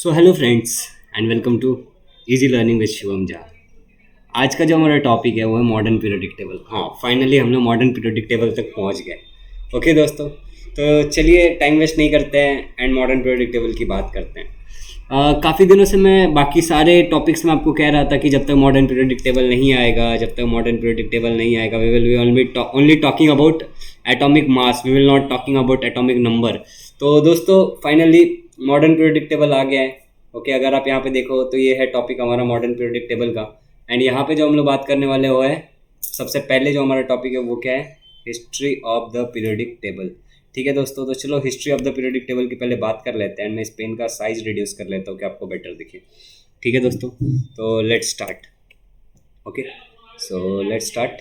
So hello friends and welcome to easy learning with Shivam Jha. आज का जो हमारा टॉपिक है वो है मॉडर्न पीरियोडिक टेबल। हाँ, फाइनली हम लोग मॉडर्न पीरियोडिक टेबल तक पहुंच गए। ओके दोस्तों, तो चलिए टाइम वेस्ट नहीं करते हैं एंड मॉडर्न पीरियोडिक टेबल की बात करते हैं। काफ़ी दिनों से मैं बाकी सारे टॉपिक्स में आपको कह रहा था कि जब तक मॉडर्न पीरियोडिक टेबल नहीं आएगा, जब तक मॉडर्न पीरियोडिक टेबल नहीं आएगा, we will be only talking about atomic mass, we will not talking about atomic number. तो दोस्तों फाइनली मॉडर्न पीरियोडिक टेबल आ गया है। ओके, अगर आप यहाँ पे देखो तो ये है टॉपिक हमारा मॉडर्न पीरियोडिक टेबल का। एंड यहाँ पे जो हम लोग बात करने वाले वो है, सबसे पहले जो हमारा टॉपिक है वो क्या है, history of the periodic table. ठीक है दोस्तों, तो चलो history of the periodic table की पहले बात कर लेते हैं। एंड मैं इस पेन का साइज रिड्यूस कर लेता हूँ कि आपको बेटर दिखे। ठीक है दोस्तों, तो let's start. Okay, so let's start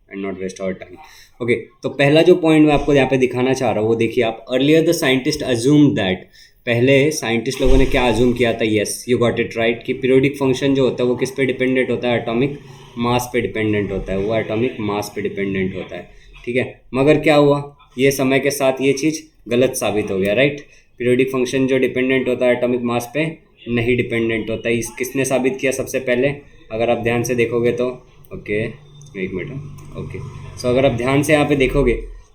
and not waste our time. Okay, तो पहला जो पॉइंट मैं आपको यहाँ पे दिखाना चाह रहा हूँ वो देखिए आप। Earlier the scientist assume that, पहले साइंटिस्ट लोगों ने क्या अज्यूम किया था, yes you got it right, कि पीरियोडिक फंक्शन जो होता है वो किस पे डिपेंडेंट होता है, एटॉमिक मास पे डिपेंडेंट होता है, वो एटॉमिक मास पे डिपेंडेंट होता है। ठीक है, मगर क्या हुआ, ये समय के साथ ये चीज़ गलत साबित हो गया, राइट। पीरियोडिक फंक्शन जो डिपेंडेंट होता है एटॉमिक मास पे नहीं डिपेंडेंट होता है। इस किसने साबित किया सबसे पहले, अगर आप ध्यान से देखोगे तो, ओके एक मिनट, ओके सो अगर आप ध्यान से यहाँ पे देखोगे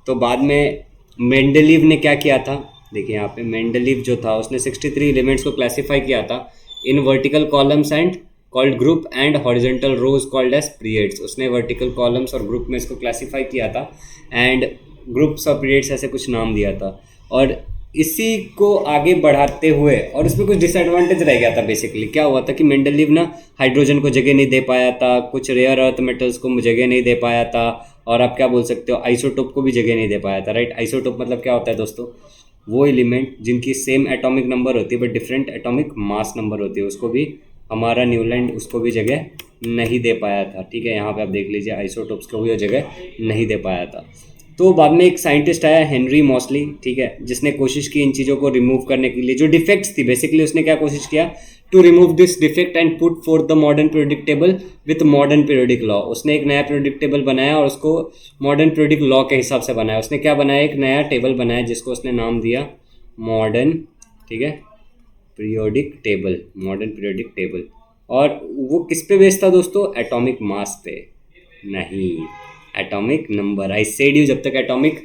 तो बाद में मेंडलीव ने क्या किया था, देखिए यहाँ पे मेंडलीव जो था उसने 63 एलिमेंट्स को क्लासिफाई किया था in vertical columns and called group and horizontal rows called as periods. उसने वर्टिकल कॉलम्स और ग्रुप में इसको क्लासिफाई किया था एंड ग्रुप्स और पीरियड्स ऐसे कुछ नाम दिया था। और इसी को आगे बढ़ाते हुए, और उसमें कुछ डिसएडवांटेज रह गया था। बेसिकली क्या हुआ था कि मेंडलीव ना हाइड्रोजन को जगह नहीं दे पाया था, कुछ रेयर अर्थ मेटल्स को जगह नहीं दे पाया था, और आप क्या बोल सकते हो आइसोटोप को भी जगह नहीं दे पाया था, राइट। आइसोटोप मतलब क्या होता है दोस्तों, वो एलिमेंट जिनकी सेम एटॉमिक नंबर होती है but different atomic mass number होती है, उसको भी हमारा न्यूलैंड उसको भी जगह नहीं दे पाया था। ठीक है, यहाँ पे आप देख लीजिए आइसोटोप्स को भी वो जगह नहीं दे पाया था। तो बाद में एक साइंटिस्ट आया हेनरी मॉसली, ठीक है, जिसने कोशिश की इन चीज़ों को रिमूव करने के लिए, जो डिफेक्ट्स थी। बेसिकली उसने क्या कोशिश किया, to remove this defect and put for the modern periodic table with modern periodic law. उसने एक नया पीरियोडिक टेबल बनाया और उसको मॉडर्न पीरियोडिक लॉ के हिसाब से बनाया। उसने क्या बनाया, एक नया टेबल बनाया जिसको उसने नाम दिया मॉडर्न, ठीक है, periodic table, modern periodic table. और वो किस पे बेस्ड था दोस्तों, एटॉमिक मास पे नहीं, atomic number. I said you, जब तक एटॉमिक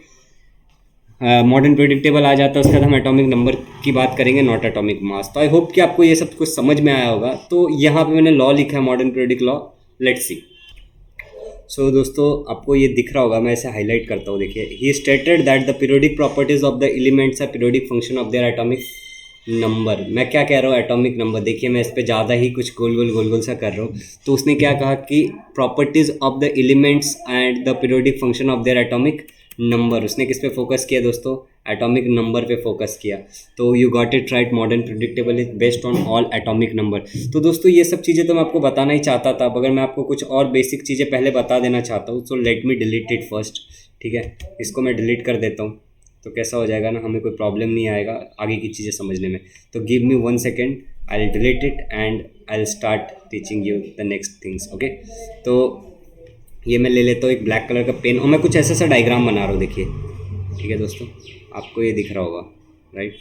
मॉडर्न पीरियोडिक टेबल आ जाता है उसके बाद हम एटॉमिक नंबर की बात करेंगे, नॉट एटॉमिक मास। तो आई होप कि आपको ये सब कुछ समझ में आया होगा। तो यहाँ पे मैंने लॉ लिखा है, modern periodic law. Let's see. So दोस्तों आपको ये दिख रहा होगा, मैं इसे हाईलाइट करता हूँ। देखिए, he stated that the periodic properties of the elements are periodic function of their atomic number. मैं क्या कह रहा हूँ, एटॉमिक नंबर। देखिए मैं इस पर ज़्यादा ही कुछ गोल गोल सा कर रहा हूँ। तो उसने क्या कहा कि properties of the elements and the periodic function of their atomic number. उसने किस पे फोकस किया दोस्तों, एटॉमिक नंबर पे फोकस किया। तो you got it right, modern predictable is based on all atomic number. तो दोस्तों ये सब चीज़ें तो मैं आपको बताना ही चाहता था। अगर मैं आपको कुछ और बेसिक चीज़ें पहले बता देना चाहता हूँ, so let me delete it first. ठीक है, इसको मैं डिलीट कर देता हूँ तो कैसा हो जाएगा ना, हमें कोई प्रॉब्लम नहीं आएगा आगे की चीज़ें समझने में। तो give me 1 second, I will delete it and I will start teaching you the next things. Okay, तो ये मैं ले लेता हूँ एक ब्लैक कलर का पेन और मैं कुछ ऐसा डायग्राम बना रहा हूँ, देखिए। ठीक है दोस्तों, आपको ये दिख रहा होगा, राइट।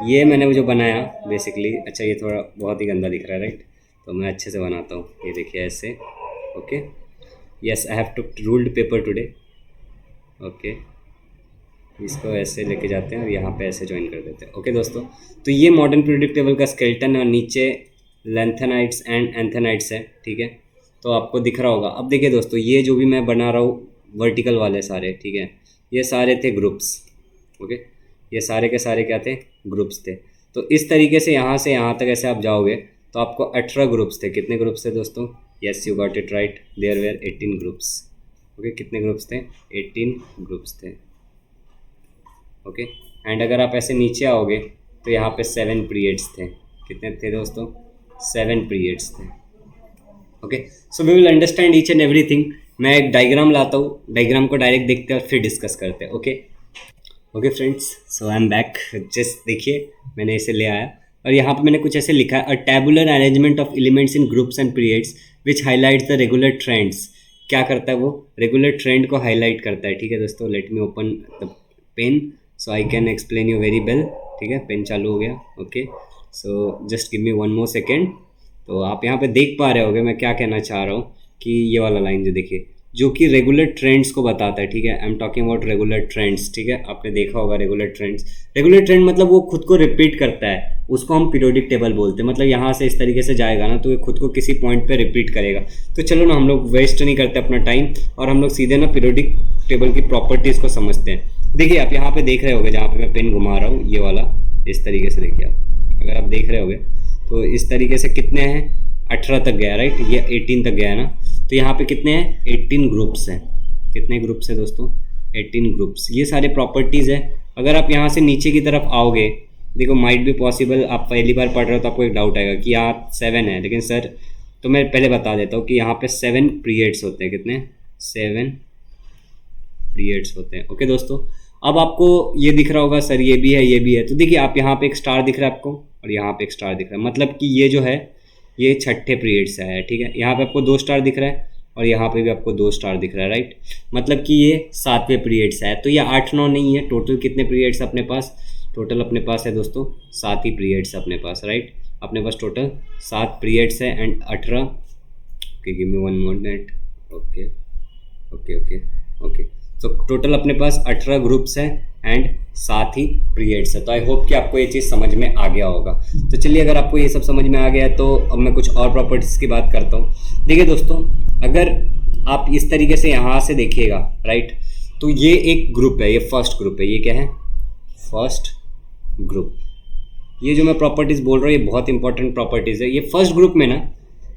ये मैंने जो बनाया बेसिकली, अच्छा ये थोड़ा बहुत ही गंदा दिख रहा है, राइट। तो मैं अच्छे से बनाता हूँ, ये देखिए ऐसे। Okay, yes I have two ruled paper today. Okay, इसको ऐसे लेके जाते हैं और यहाँ पे ऐसे ज्वाइन कर देते हैं। ओके दोस्तों, तो ये मॉडर्न पीरियोडिक टेबल का स्केलेटन है और नीचे लेंथेनाइट्स एंड एंथेनाइट्स है। ठीक है, तो आपको दिख रहा होगा। अब देखिए दोस्तों, ये जो भी मैं बना रहा हूँ वर्टिकल वाले सारे, ठीक है, ये सारे थे ग्रुप्स। ओके, ये सारे के सारे क्या थे, ग्रुप्स थे। तो इस तरीके से यहाँ तक ऐसे आप जाओगे तो आपको 18 ग्रुप्स थे। कितने ग्रुप्स थे दोस्तों, yes you got it right, there were 18 groups. Okay, कितने ग्रुप्स थे, 18 ग्रुप्स थे। ओके, एंड अगर आप ऐसे नीचे आओगे तो यहाँ पे 7 पीरियड्स थे। कितने थे दोस्तों, 7 पीरियड्स थे। Okay, so we will understand each and everything. मैं एक डायग्राम लाता हूँ, डायग्राम को डायरेक्ट देखते हैं और फिर डिस्कस करते हैं। Okay okay friends, so I am back. Just देखिए मैंने इसे ले आया और यहाँ पे मैंने कुछ ऐसे लिखा है, a tabular arrangement of elements in groups and periods which highlights the regular trends. क्या करता है वो, रेगुलर ट्रेंड को हाईलाइट करता है। ठीक है दोस्तों, let me open the pen so I can explain you very well. ठीक है, पेन चालू हो गया। Okay, so just give me one more second. तो आप यहाँ पे देख पा रहे होगे मैं क्या कहना चाह रहा हूँ कि ये वाला लाइन जो देखिए, जो कि रेगुलर ट्रेंड्स को बताता है, ठीक है। I am talking about regular trends, ठीक है। आपने देखा होगा रेगुलर ट्रेंड्स। रेगुलर ट्रेंड मतलब वो खुद को रिपीट करता है, उसको हम पीरियोडिक टेबल बोलते हैं। मतलब यहाँ से इस तरीके से जाएगा ना तो ये खुद को किसी पॉइंट पे रिपीट करेगा। तो चलो ना हम लोग वेस्ट नहीं करते अपना टाइम और हम लोग सीधे ना पीरियोडिक टेबल की प्रॉपर्टीज़ को समझते हैं। देखिए आप यहाँ पे देख रहे होगे, जहाँ पे मैं पेन घुमा रहा हूँ ये वाला, इस तरीके से देखिए आप, अगर आप देख रहे होगे तो इस तरीके से कितने हैं, 18 तक गया, राइट। ये 18 तक गया है ना। तो यहाँ पे कितने हैं, 18 ग्रुप्स हैं। कितने ग्रुप्स हैं दोस्तों, 18 ग्रुप्स। ये सारे प्रॉपर्टीज़ हैं। अगर आप यहाँ से नीचे की तरफ आओगे, देखो माइट बी पॉसिबल आप पहली बार पढ़ रहे हो तो आपको एक डाउट आएगा कि यहाँ 7 है, लेकिन सर तो मैं पहले बता देता हूँ कि यहाँ पे 7 पीरियड्स होते हैं। कितने, 7 पीरियड्स होते हैं। ओके दोस्तों, अब आपको ये दिख रहा होगा सर ये भी है ये भी है। तो देखिए आप यहाँ पे एक स्टार दिख रहा है आपको और यहाँ पे एक स्टार दिख रहा है, मतलब कि ये जो है ये छठे पीरियड से है, ठीक है। यहाँ पे आपको 2 स्टार दिख रहा है और यहाँ पे भी आपको 2 स्टार दिख रहा है, राइट। मतलब कि ये 7वें पीरियड से है। तो ये 8-9 नहीं है, टोटल कितने पीरियड्स अपने पास, टोटल अपने पास है दोस्तों 7 ही पीरियड्स अपने पास, राइट। अपने पास टोटल 7 पीरियड्स है and 18। Okay give me 1 minute. Okay okay okay okay. तो टोटल अपने पास 18 ग्रुप्स हैं एंड 7 ही पीरियड्स है। तो आई होप कि आपको ये चीज़ समझ में आ गया होगा। तो चलिए अगर आपको ये सब समझ में आ गया है तो अब मैं कुछ और प्रॉपर्टीज़ की बात करता हूँ। देखिए दोस्तों, अगर आप इस तरीके से यहाँ से देखिएगा, राइट, तो ये एक ग्रुप है, ये फर्स्ट ग्रुप है। ये क्या है, फर्स्ट ग्रुप। ये जो मैं प्रॉपर्टीज़ बोल रहा हूँ ये बहुत इंपॉर्टेंट प्रॉपर्टीज़ है। ये फर्स्ट ग्रुप में ना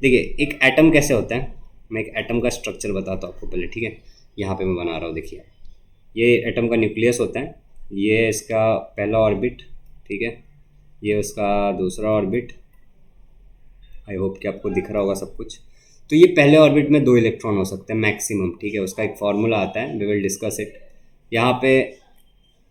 देखिए एक एटम कैसे होता है, मैं एक एटम का स्ट्रक्चर बताता हूँ आपको पहले, ठीक है। यहाँ पे मैं बना रहा हूँ, देखिए ये एटम का न्यूक्लियस होता है, ये इसका पहला ऑर्बिट, ठीक है, ये उसका दूसरा ऑर्बिट। आई होप कि आपको दिख रहा होगा सब कुछ। तो ये पहले ऑर्बिट में 2 इलेक्ट्रॉन हो सकते हैं मैक्सिमम, ठीक है। उसका एक फार्मूला आता है, वी विल डिस्कस इट। यहाँ पे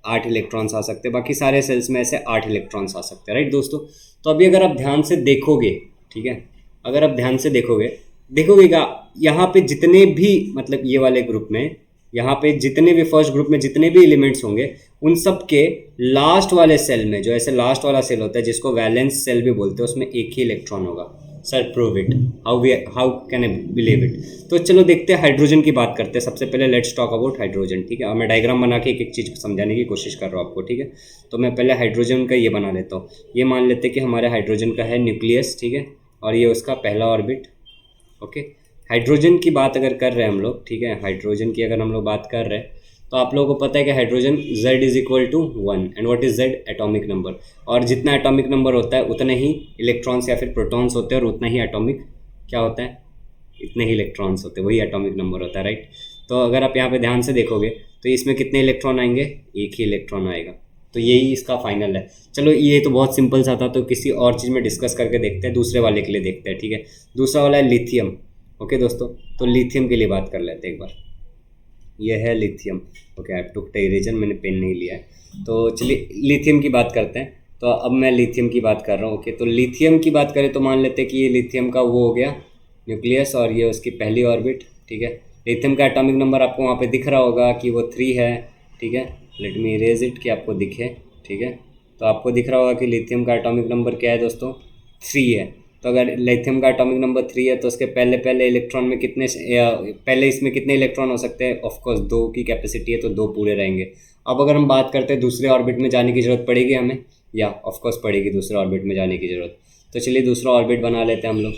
8 इलेक्ट्रॉन्स आ सकते हैं, बाकी सारे सेल्स में ऐसे 8 इलेक्ट्रॉन्स आ सकते हैं, राइट दोस्तों। तो अभी अगर आप ध्यान से देखोगे, ठीक है, अगर आप ध्यान से देखोगे क्या यहाँ पे जितने भी मतलब ये वाले ग्रुप में, यहाँ पे जितने भी फर्स्ट ग्रुप में जितने भी एलिमेंट्स होंगे उन सब के लास्ट वाले सेल में, जो ऐसे लास्ट वाला सेल होता है जिसको वैलेंस सेल भी बोलते हैं, उसमें एक ही इलेक्ट्रॉन होगा। Sir prove it, how can I believe it. तो चलो देखते हैं, हाइड्रोजन की बात करते हैं। सबसे पहले लेट्स टॉक अबाउट हाइड्रोजन, ठीक है। और मैं डायग्राम बना के एक एक चीज़ समझाने की कोशिश कर रहा हूँ आपको, ठीक है। तो मैं पहले हाइड्रोजन का ये बना लेता हूँ। ये मान लेते हैं कि हमारे हाइड्रोजन का है न्यूक्लियस, ठीक है, और ये उसका पहला ऑर्बिट। ओके, हाइड्रोजन की बात अगर कर रहे हैं हम लोग, ठीक है, हाइड्रोजन की अगर हम लोग बात कर रहे हैं तो आप लोगों को पता है कि hydrogen Z is equal to 1 and what is Z, atomic number. और जितना एटॉमिक नंबर होता है उतने ही इलेक्ट्रॉन्स या फिर प्रोटॉन्स होते हैं और उतना ही एटॉमिक क्या होता है, इतने ही इलेक्ट्रॉन्स होते हैं, वही एटॉमिक नंबर होता है, राइट। तो अगर आप यहाँ पे ध्यान से देखोगे तो इसमें कितने इलेक्ट्रॉन आएंगे, एक ही इलेक्ट्रॉन आएगा। तो यही इसका फाइनल है। चलो ये तो बहुत सिंपल सा था, तो किसी और चीज़ में डिस्कस करके देखते हैं, दूसरे वाले के लिए देखते हैं, ठीक है। दूसरा वाला है लिथियम। ओके दोस्तों, तो लिथियम के लिए बात कर लेते हैं एक बार। ये है lithium. Okay, I took the eraser, मैंने पेन नहीं लिया है। तो चलिए लिथियम की बात करते हैं। तो अब मैं लिथियम की बात कर रहा हूँ। ओके, तो लिथियम की बात करें तो मान लेते हैं कि ये लिथियम का वो हो गया न्यूक्लियस और ये उसकी पहली ऑर्बिट, ठीक है। लिथियम का एटॉमिक नंबर आपको वहाँ पे दिख रहा होगा कि वो 3 है, ठीक है। लेट मी इरेज इट कि आपको दिखे, ठीक है। तो आपको दिख रहा होगा कि लिथियम का एटॉमिक नंबर क्या है दोस्तों, 3 है। तो अगर लिथियम का एटॉमिक नंबर 3 है तो उसके पहले इलेक्ट्रॉन में कितने, पहले इसमें कितने इलेक्ट्रॉन हो सकते हैं, ऑफकोर्स 2 की कैपेसिटी है तो 2 पूरे रहेंगे। अब अगर हम बात करते हैं दूसरे ऑर्बिट में जाने की ज़रूरत पड़ेगी हमें, या ऑफकोर्स पड़ेगी दूसरे ऑर्बिट में जाने की ज़रूरत। तो चलिए दूसरा ऑर्बिट बना लेते हैं हम लोग।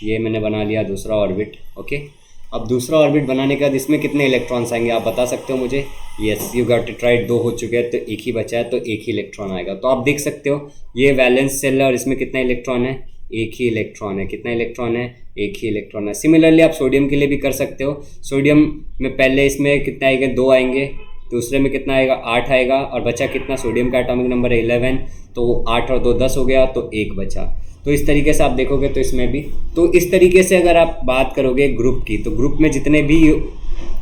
ये मैंने बना लिया दूसरा ऑर्बिट। ओके, अब दूसरा ऑर्बिट बनाने के बाद इसमें कितने इलेक्ट्रॉन्स आएंगे आप बता सकते हो मुझे। Yes, you got it right, 2 हो चुके हैं तो एक ही बचा है, तो एक ही इलेक्ट्रॉन आएगा। तो आप देख सकते हो ये वैलेंस सेल है और इसमें कितना इलेक्ट्रॉन है, एक ही इलेक्ट्रॉन है। कितना इलेक्ट्रॉन है, एक ही इलेक्ट्रॉन है। सिमिलरली आप सोडियम के लिए भी कर सकते हो। सोडियम में पहले इसमें कितना आएगा, 2 आएंगे, दूसरे में कितना आएगा, 8 आएगा, और बचा कितना, सोडियम का एटॉमिक नंबर है 11, तो 8 और 2 10 हो गया, तो 1 बचा। तो इस तरीके से आप देखोगे तो इसमें भी, तो इस तरीके से अगर आप बात करोगे ग्रुप की, तो ग्रुप में जितने भी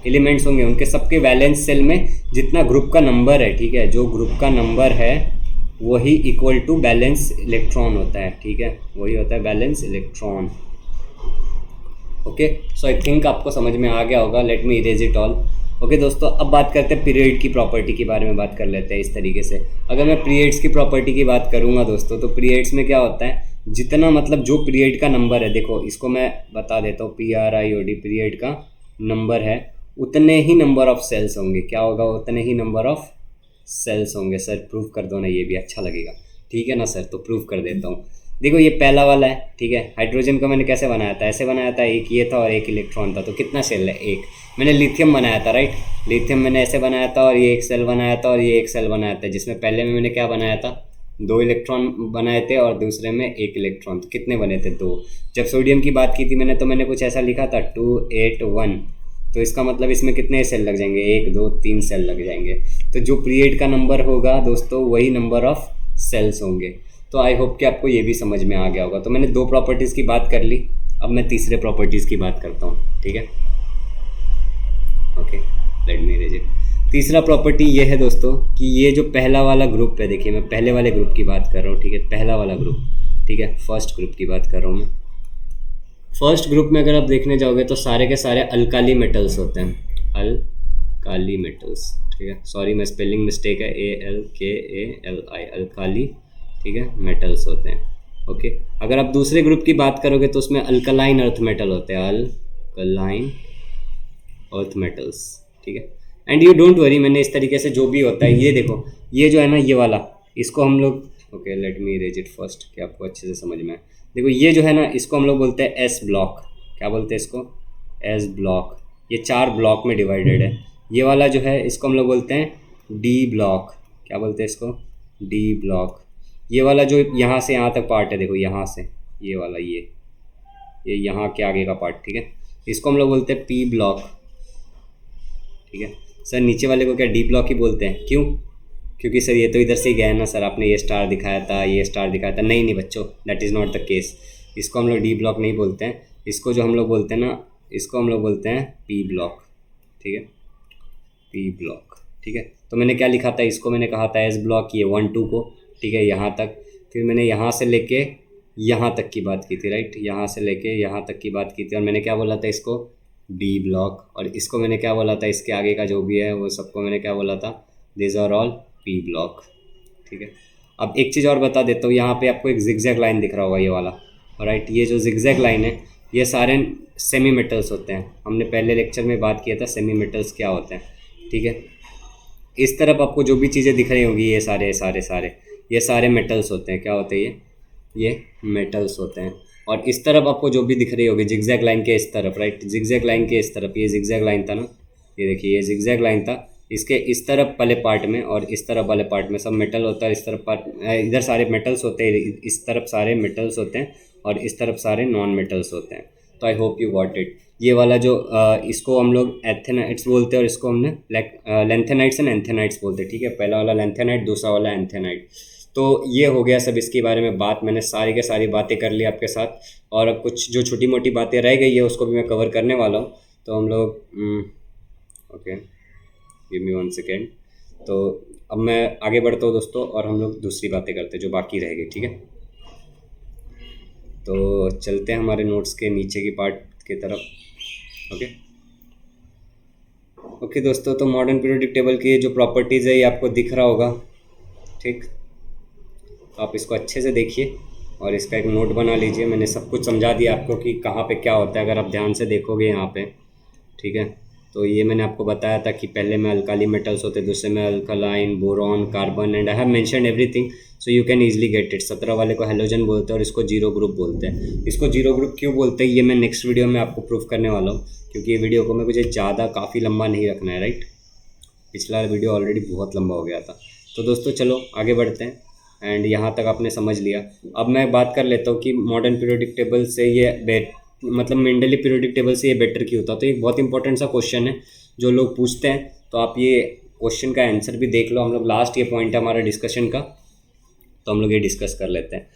एलिमेंट्स होंगे उनके सबके वैलेंस सेल में जितना ग्रुप का नंबर है, ठीक है, जो ग्रुप का नंबर है वही इक्वल टू बैलेंस इलेक्ट्रॉन होता है, ठीक है, वही होता है balance electron. Okay, so I think आपको समझ में आ गया होगा। Let me erase it all. Okay दोस्तों, अब बात करते हैं पीरियड की प्रॉपर्टी के बारे में, बात कर लेते हैं इस तरीके से। अगर मैं पीरियड्स की प्रॉपर्टी की बात करूँगा दोस्तों, तो पीरियड्स में क्या होता है, जितना मतलब जो पीरियड का नंबर है, देखो इसको मैं बता देता हूँ, PRIOD पीरियड का नंबर है, उतने ही नंबर ऑफ सेल्स होंगे। क्या होगा, उतने ही नंबर ऑफ सेल्स होंगे। सर प्रूव कर दो ना, ये भी अच्छा लगेगा। ठीक है ना सर, तो प्रूव कर देता हूँ। देखो ये पहला वाला है, ठीक है। हाइड्रोजन को मैंने कैसे बनाया था, ऐसे बनाया था, एक ये था और एक इलेक्ट्रॉन था, तो कितना सेल है, एक। मैंने लिथियम बनाया था, राइट, लिथियम मैंने ऐसे बनाया था और ये एक सेल बनाया था और ये एक सेल बनाया था, जिसमें पहले में मैंने क्या बनाया था, 2 इलेक्ट्रॉन बनाए थे और दूसरे में 1 इलेक्ट्रॉन। तो कितने बने थे, 2। जब सोडियम की बात की थी मैंने, तो मैंने कुछ ऐसा लिखा था 2 8 1। तो इसका मतलब इसमें कितने सेल लग जाएंगे, 1 2 3 सेल लग जाएंगे। तो जो पीरियड का नंबर होगा दोस्तों, वही नंबर ऑफ सेल्स होंगे। तो आई होप कि आपको ये भी समझ में आ गया होगा। तो मैंने 2 प्रॉपर्टीज़ की बात कर ली, अब मैं तीसरे प्रॉपर्टीज़ की बात करता हूँ, ठीक है। Okay, let me raise it. तीसरा प्रॉपर्टी ये है दोस्तों कि ये जो पहला वाला ग्रुप है, देखिए मैं पहले वाले ग्रुप की बात कर रहा हूँ, ठीक है, पहला वाला ग्रुप, ठीक है, फर्स्ट ग्रुप की बात कर रहा हूँ मैं। फर्स्ट ग्रुप में अगर आप देखने जाओगे तो सारे के सारे अल्काली मेटल्स होते हैं, अल्काली मेटल्स, ठीक है। सॉरी, मैं स्पेलिंग मिस्टेक है, ALKALI, अल्काली, ठीक है, मेटल्स होते हैं। ओके, अगर आप दूसरे ग्रुप की बात करोगे तो उसमें अल्कलाइन अर्थ मेटल होते हैं, अल्कलाइन अर्थ मेटल्स, ठीक है। एंड यू डोंट वरी, मैंने इस तरीके से जो भी होता है, ये देखो, ये जो है ना, ये वाला, इसको हम लोग, okay let me erase it first कि आपको अच्छे से समझ में आए। देखो ये जो है ना, इसको हम लोग बोलते हैं एस ब्लॉक। क्या बोलते हैं इसको, एस ब्लॉक। ये 4 ब्लॉक में डिवाइडेड है। ये वाला जो है, इसको हम लोग बोलते हैं डी ब्लॉक। क्या बोलते हैं इसको, डी ब्लॉक। ये वाला जो यहाँ से यहाँ तक पार्ट है, देखो यहाँ से ये वाला, ये यहाँ के आगे का पार्ट, ठीक है, इसको हम लोग बोलते हैं पी ब्लॉक, ठीक है। सर नीचे वाले को क्या डी ब्लॉक ही बोलते हैं, क्यों, क्योंकि सर ये तो इधर से ही गया है ना सर, आपने ये स्टार दिखाया था, ये स्टार दिखाया था। नहीं नहीं बच्चों, that is not the case. इसको हम लोग डी ब्लॉक नहीं बोलते हैं, इसको जो हम लोग बोलते हैं ना, इसको हम लोग बोलते हैं पी ब्लॉक, ठीक है, पी ब्लॉक, ठीक है। तो मैंने क्या लिखा था, इसको मैंने कहा था एस ब्लॉक, ये 1 2 को, ठीक है, यहाँ तक। फिर मैंने यहाँ से लेके यहाँ तक की बात की थी, राइट, यहाँ से लेके यहाँ तक की बात की थी, और मैंने क्या बोला था, इसको डी ब्लॉक। और इसको मैंने क्या बोला था, इसके आगे का जो भी है वो सबको मैंने क्या बोला था, this are all P block, ठीक है। अब एक चीज़ और बता देता हूँ, यहाँ पे आपको एक जिगजैग लाइन दिख रहा होगा, ये वाला, राइट। ये जो जिगजैग लाइन है, ये सारे सेमी मेटल्स होते हैं। हमने पहले लेक्चर में बात किया था सेमी मेटल्स क्या होते हैं, ठीक है। इस तरफ आपको जो भी चीज़ें दिख रही होंगी, ये सारे सारे सारे ये सारे मेटल्स होते हैं। क्या होते हैं ये मेटल्स होते हैं। और इस तरफ आपको जो भी दिख रही होगी जिगजैग लाइन के इस तरफ, राइट, जिगजैग लाइन के इस तरफ, ये जिगजैग लाइन था ना, ये देखिए ये जिगजैग लाइन था, इसके इस तरफ वाले पार्ट में और इस तरफ वाले पार्ट में सब मेटल होता है। इस तरफ पार्ट, इधर सारे मेटल्स होते हैं, इस तरफ सारे मेटल्स होते हैं और इस तरफ सारे नॉन मेटल्स होते हैं। तो I hope you got it. ये वाला जो इसको हम लोग एंथेनाइट्स बोलते हैं और इसको हमने लेंथेनाइट्स एंड एंथेनाइट्स बोलते हैं, ठीक है। पहला वाला लेंथेनाइट, दूसरा वाला एंथेनाइट। तो ये हो गया सब इसके बारे में बात। मैंने सारी के सारी बातें कर ली आपके साथ, और अब कुछ जो छोटी मोटी बातें रह गई है उसको भी मैं कवर करने वाला हूँ। तो हम लोग ओके, गिव मी 1 सेकेंड। तो अब मैं आगे बढ़ता हूँ दोस्तों, और हम लोग दूसरी बातें करते हैं जो बाकी रह गई, ठीक है। तो चलते हैं हमारे नोट्स के नीचे की पार्ट की तरफ। ओके दोस्तों, तो मॉडर्न पीरियोडिक टेबल की जो प्रॉपर्टीज़ है ये आपको दिख रहा होगा, ठीक। तो आप इसको अच्छे से देखिए और इसका एक नोट बना लीजिए। मैंने सब कुछ समझा दिया आपको कि कहाँ पे क्या होता है, अगर आप ध्यान से देखोगे यहाँ पे, ठीक है। तो ये मैंने आपको बताया था कि पहले में अल्काली मेटल्स होते, दूसरे में alkaline, boron, carbon, and I have mentioned everything so you can easily get it. 17 वाले को हेलोजन बोलते हैं और इसको जीरो ग्रुप बोलते हैं। इसको जीरो ग्रुप क्यों बोलते हैं ये मैं नेक्स्ट वीडियो में आपको प्रूफ करने वाला हूँ, क्योंकि ये वीडियो को मुझे ज़्यादा काफ़ी लंबा नहीं रखना है, राइट। पिछला वीडियो ऑलरेडी बहुत लंबा हो गया था। तो दोस्तों चलो आगे बढ़ते हैं, एंड यहाँ तक आपने समझ लिया। अब मैं बात कर लेता हूँ कि मॉडर्न पीरियोडिक टेबल से ये मतलब मेंडली पीरियोडिक टेबल से ये बेटर क्यों होता है। तो एक बहुत इंपॉर्टेंट सा क्वेश्चन है जो लोग पूछते हैं, तो आप ये क्वेश्चन का आंसर भी देख लो। हम लोग लास्ट ये पॉइंट है हमारा डिस्कशन का, तो हम लोग ये डिस्कस कर लेते हैं।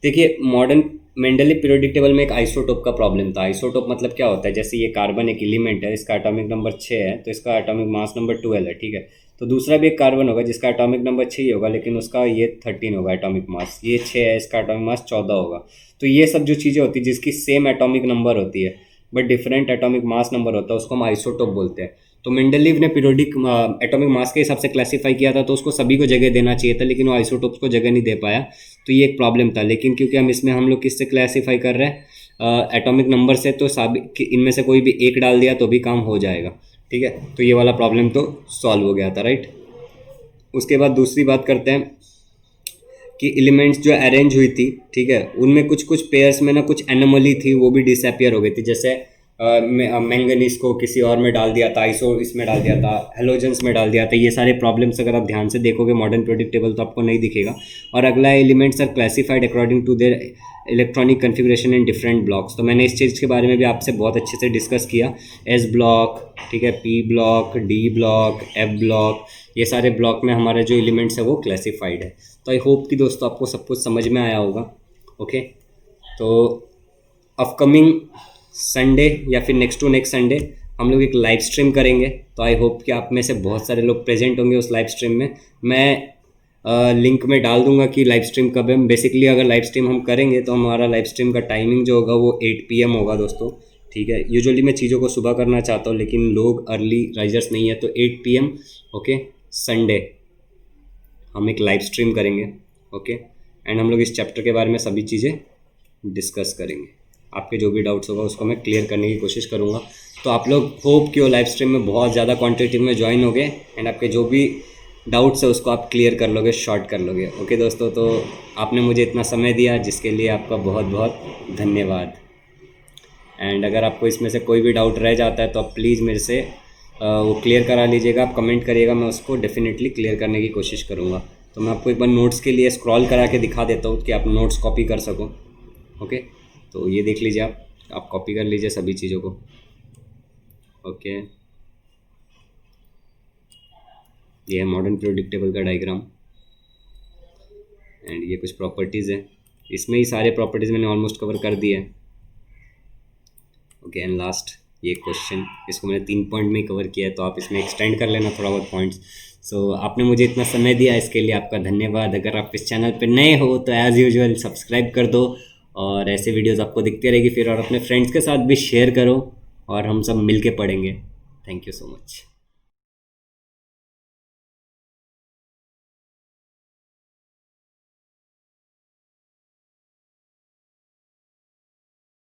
देखिए मॉडर्न मेंडली पीरियोडिक टेबल में एक आइसोटोप का प्रॉब्लम था। आइसोटोप मतलब क्या होता है, जैसे ये कार्बन एक एलिमेंट है, इसका एटॉमिक नंबर 6 है, तो इसका एटॉमिक मास नंबर 12 है, ठीक है। तो दूसरा भी एक कार्बन होगा जिसका एटॉमिक नंबर 6 ही होगा, लेकिन उसका ये 13 होगा एटॉमिक मास। ये 6 है, इसका एटॉमिक मास 14 होगा। तो ये सब जो चीज़ें होती है जिसकी सेम एटॉमिक नंबर होती है but different atomic mass number होता है, उसको हम आइसोटोप बोलते हैं। तो मेंडलीव ने पीरियोडिक एटॉमिक मास के हिसाब से क्लासीफाई किया था, तो उसको सभी को जगह देना चाहिए था, लेकिन वो आइसोटोप्स को जगह नहीं दे पाया, तो ये एक प्रॉब्लम था। लेकिन क्योंकि हम लोग किससे क्लासीफाई कर रहे हैं, एटॉमिक नंबर से, तो इनमें से कोई भी एक डाल दिया तो भी काम हो जाएगा, ठीक है। तो ये वाला प्रॉब्लम तो सॉल्व हो गया था, राइट। उसके बाद दूसरी बात करते हैं कि एलिमेंट्स जो अरेंज हुई थी, ठीक है, उनमें कुछ कुछ पेयर्स में ना कुछ एनोमली थी, वो भी डिसअपियर हो गई थी। जैसे मैंगनीज को किसी और में डाल दिया था, आइसो इसमें डाल दिया था, हेलोजेंस में डाल दिया था। ये सारे प्रॉब्लम्स अगर आप ध्यान से देखोगे मॉडर्न पीरियोडिक टेबल तो आपको नहीं दिखेगा। और अगला elements are classified according to their electronic configuration in different blocks. तो मैंने इस चीज़ के बारे में भी आपसे बहुत अच्छे से डिस्कस किया। एस ब्लॉक, ठीक है, P block, D block, F block, ये सारे ब्लॉक में हमारे जो एलिमेंट्स है वो क्लासिफाइड है। तो आई होप कि दोस्तों आपको सब कुछ समझ में आया होगा। ओके, तो अपकमिंग संडे या फिर नेक्स्ट टू नेक्स्ट संडे हम लोग एक लाइव स्ट्रीम करेंगे। तो आई होप कि आप में से बहुत सारे लोग प्रेजेंट होंगे उस लाइव स्ट्रीम में। मैं लिंक में डाल दूंगा कि लाइव स्ट्रीम कब है। बेसिकली अगर लाइव स्ट्रीम हम करेंगे तो हमारा लाइव स्ट्रीम का टाइमिंग जो होगा वो 8 PM होगा दोस्तों, ठीक है। यूजुअली मैं चीज़ों को सुबह करना चाहता हूँ, लेकिन लोग अर्ली राइजर्स नहीं है, तो 8 PM, ओके, संडे हम एक लाइव स्ट्रीम करेंगे, ओके। एंड हम लोग इस चैप्टर के बारे में सभी चीज़ें डिस्कस करेंगे। आपके जो भी डाउट्स होगा उसको मैं क्लियर करने की कोशिश करूँगा। तो आप लोग होप कि वो लाइव स्ट्रीम में बहुत ज़्यादा क्वांटिटी में ज्वाइन होगे एंड आपके जो भी डाउट्स है उसको आप क्लियर कर लोगे, शॉर्ट कर लोगे। ओके दोस्तों, तो आपने मुझे इतना समय दिया जिसके लिए आपका बहुत बहुत धन्यवाद। एंड अगर आपको इसमें से कोई भी डाउट रह जाता है तो आप प्लीज़ मेरे से वो क्लियर करा लीजिएगा, आप कमेंट करिएगा, मैं उसको डेफिनेटली क्लियर करने की कोशिश करूँगा। तो मैं आपको एक बार नोट्स के लिए स्क्रॉल करा के दिखा देता हूँ कि आप नोट्स कॉपी कर सको। ओके, तो ये देख लीजिए, आप कॉपी कर लीजिए सभी चीज़ों को। ओके, ये है मॉडर्न पीरियोडिक टेबल का डायग्राम एंड ये कुछ प्रॉपर्टीज़ हैं। इसमें ही सारे प्रॉपर्टीज़ मैंने ऑलमोस्ट कवर कर दिए हैं। ओके, एंड लास्ट ये क्वेश्चन, इसको मैंने 3 पॉइंट में कवर किया है, तो आप इसमें एक्सटेंड कर लेना थोड़ा बहुत पॉइंट्स। सो आपने मुझे इतना समय दिया, इसके लिए आपका धन्यवाद। अगर आप इस चैनल पर नए हो तो एज़ यूजुअल सब्सक्राइब कर दो और ऐसे वीडियोस आपको दिखती रहेगी फिर, और अपने फ्रेंड्स के साथ भी शेयर करो और हम सब मिल के पढ़ेंगे। Thank you so much.